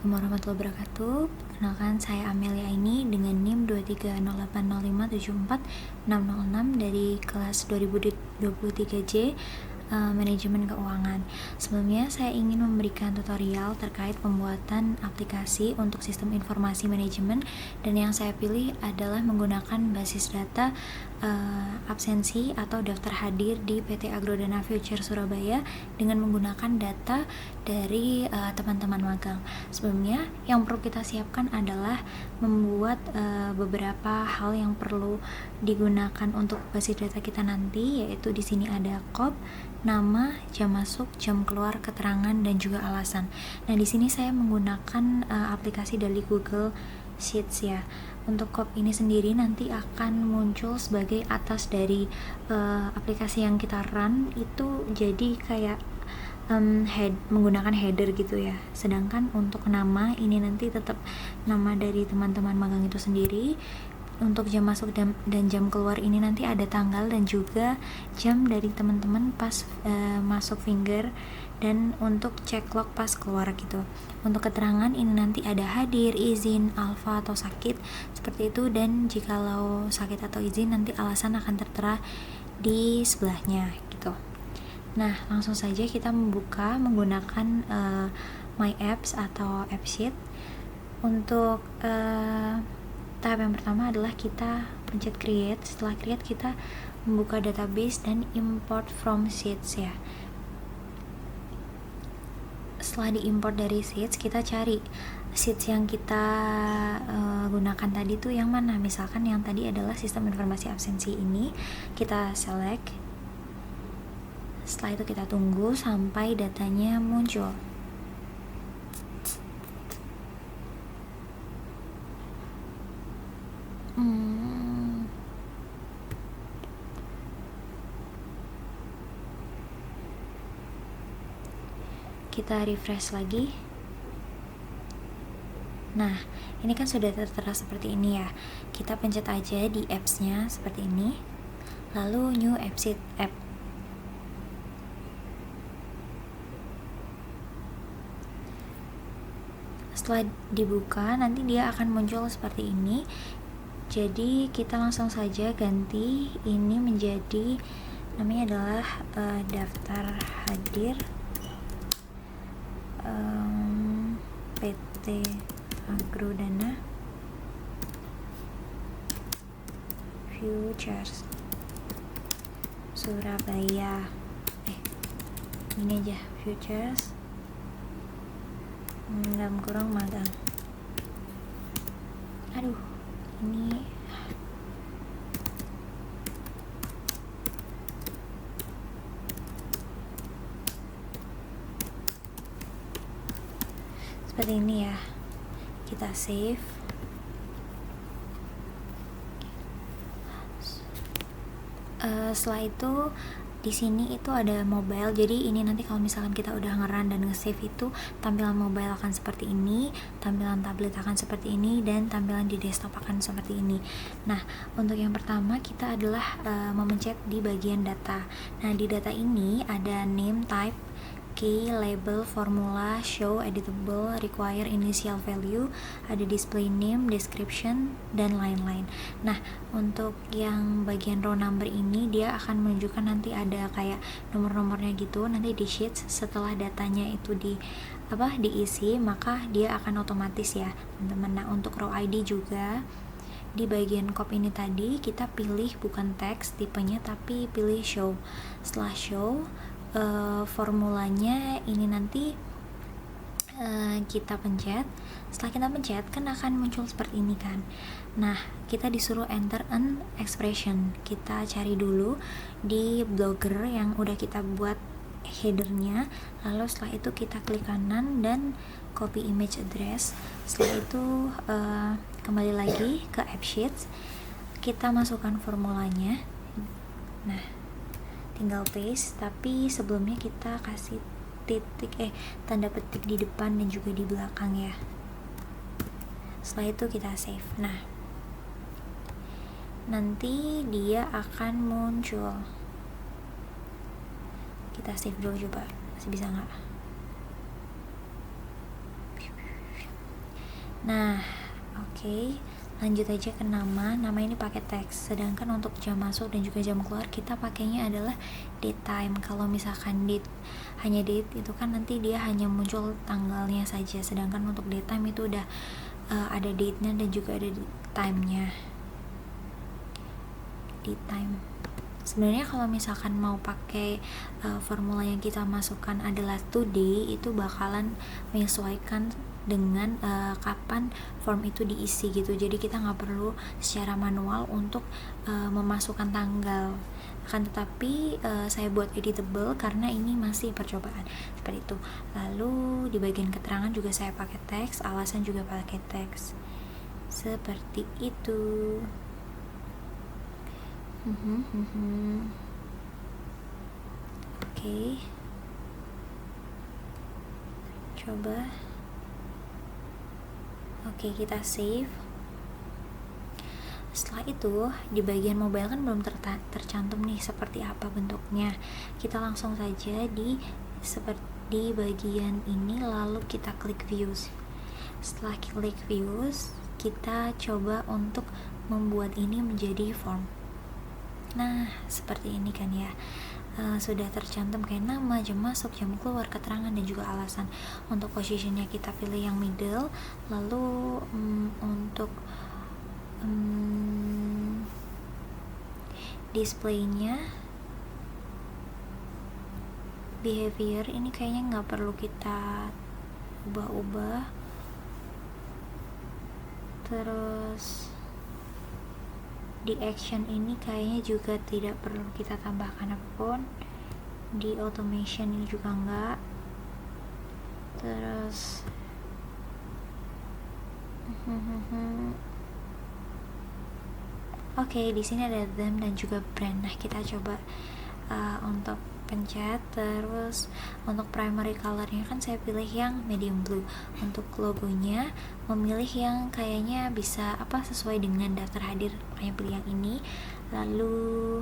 Assalamualaikum warahmatullahi wabarakatuh. Perkenalkan, saya Amelia ini dengan NIM 23080574606 dari kelas 2023J Manajemen Keuangan. Sebelumnya saya ingin memberikan tutorial terkait pembuatan aplikasi untuk sistem informasi manajemen, dan yang saya pilih adalah menggunakan basis data absensi atau daftar hadir di PT Agrodana Future Surabaya dengan menggunakan data dari teman-teman magang. Sebelumnya yang perlu kita siapkan adalah membuat beberapa hal yang perlu digunakan untuk basis data kita nanti, yaitu di sini ada KOP, nama, jam masuk, jam keluar, keterangan, dan juga alasan. Nah, di sini saya menggunakan aplikasi dari Google Sheets ya. Untuk KOP ini sendiri nanti akan muncul sebagai atas dari aplikasi yang kita run, itu jadi kayak menggunakan header gitu ya. Sedangkan untuk nama ini nanti tetap nama dari teman-teman magang itu sendiri. Untuk jam masuk dan jam keluar ini nanti ada tanggal dan juga jam dari teman-teman pas masuk finger, dan untuk cek log pas keluar gitu. Untuk keterangan ini nanti ada hadir, izin, alfa atau sakit seperti itu, dan jikalau sakit atau izin nanti alasan akan tertera di sebelahnya gitu. Nah, langsung saja kita membuka menggunakan My Apps atau AppSheet. Untuk tahap yang pertama adalah kita pencet create. Setelah create, kita membuka database dan import from sheets ya. Setelah diimport dari sheets, kita cari sheets yang kita gunakan tadi tuh yang mana. Misalkan yang tadi adalah sistem informasi absensi, ini kita select. Setelah itu kita tunggu sampai datanya muncul. Kita refresh lagi. Nah, ini kan sudah tertera seperti ini ya. Kita pencet aja di apps-nya seperti ini. Lalu new AppSheet app. Setelah dibuka, nanti dia akan muncul seperti ini. Jadi kita langsung saja ganti ini menjadi, namanya adalah daftar hadir PT Agrodana Futures Surabaya. Ini aja, Futures dalam kurang magang. Aduh, ini seperti ini ya. Kita save. Setelah itu di sini itu ada mobile. Jadi ini nanti kalau misalkan kita udah nge-run dan nge-save itu, tampilan mobile akan seperti ini, tampilan tablet akan seperti ini, dan tampilan di desktop akan seperti ini. Nah, untuk yang pertama kita adalah memencet di bagian data. Nah, di data ini ada name, type, key, label, formula, show, editable, require initial value, ada display name, description, dan lain-lain. Nah, untuk yang bagian row number ini dia akan menunjukkan nanti ada kayak nomor-nomornya gitu. Nanti di sheets setelah datanya itu diisi, maka dia akan otomatis ya, teman-teman. Nah, untuk row ID juga di bagian cop ini tadi kita pilih bukan teks tipenya, tapi pilih show. Setelah show, formulanya ini nanti kita pencet. Setelah kita pencet kan akan muncul seperti ini kan. Nah, kita disuruh enter an expression. Kita cari dulu di Blogger yang udah kita buat headernya. Lalu setelah itu kita klik kanan dan copy image address. Setelah itu kembali lagi ke AppSheets, kita masukkan formulanya. Nah, tinggal paste, tapi sebelumnya kita kasih tanda petik di depan dan juga di belakang ya. Setelah itu kita save. Nah, nanti dia akan muncul. Kita save dulu, coba masih bisa nggak. Nah, oke. Lanjut aja ke nama ini pakai teks, sedangkan untuk jam masuk dan juga jam keluar kita pakainya adalah date time. Kalau misalkan hanya date itu kan nanti dia hanya muncul tanggalnya saja, sedangkan untuk date time itu udah ada date-nya dan juga ada time-nya. Date time. Sebenarnya kalau misalkan mau pakai formula yang kita masukkan adalah today, itu bakalan menyesuaikan dengan kapan form itu diisi gitu. Jadi kita nggak perlu secara manual untuk memasukkan tanggal. Akan tetapi saya buat editable karena ini masih percobaan seperti itu. Lalu di bagian keterangan juga saya pakai teks, alasan juga pakai teks seperti itu. Oke. Coba. Oke, kita save. Setelah itu di bagian mobile kan belum tercantum nih seperti apa bentuknya. Kita langsung saja di bagian ini, lalu kita klik views. Setelah klik views, kita coba untuk membuat ini menjadi form. Nah, seperti ini kan ya. Sudah tercantum kayak nama, jam masuk, jam keluar, keterangan, dan juga alasan. Untuk positionnya kita pilih yang middle. Lalu untuk displaynya, behavior ini kayaknya nggak perlu kita ubah-ubah. Terus di action ini kayaknya juga tidak perlu kita tambahkan apapun. Di automation ini juga enggak. Terus oke, di sini ada them dan juga brand. Nah, kita coba untuk pencet. Terus untuk primary colornya kan saya pilih yang medium blue. Untuk logonya memilih yang kayaknya bisa sesuai dengan daftar hadir, makanya pilih yang ini. Lalu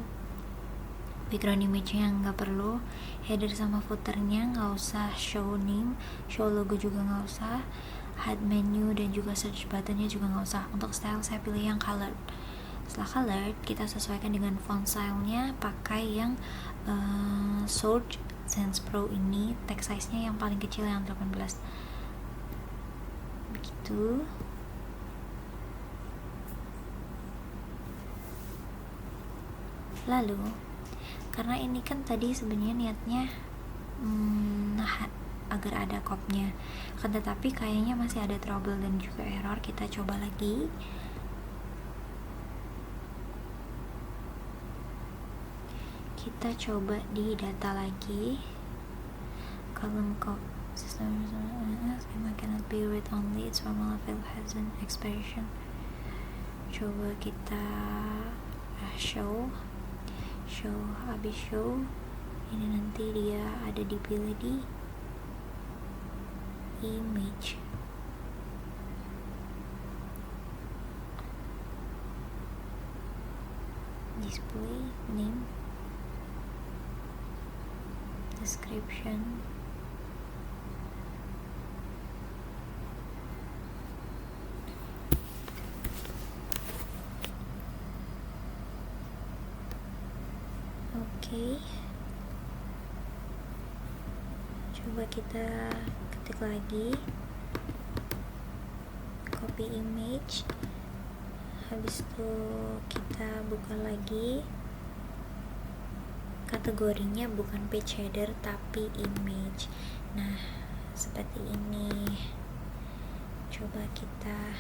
background image-nya nggak perlu, header sama footernya nggak usah, show name, show logo juga nggak usah, hide menu dan juga search buttonnya juga nggak usah. Untuk style saya pilih yang colored. Setelah colored, kita sesuaikan dengan font style-nya, pakai yang Surge Sans Pro ini. Text size-nya yang paling kecil yang 18. Begitu. Lalu karena ini kan tadi sebenarnya niatnya agar ada copy-nya, kan tetapi kayaknya masih ada trouble dan juga error. Kita coba lagi. Kita coba di data lagi, column code system schema cannot be read only, its formula field has an expression. Coba kita show habis show ini nanti dia ada dipilih di image. Display name, description, oke. Coba kita ketik lagi, copy image, habis itu kita buka lagi. Kategorinya bukan page header tapi image. Nah, seperti ini. Coba kita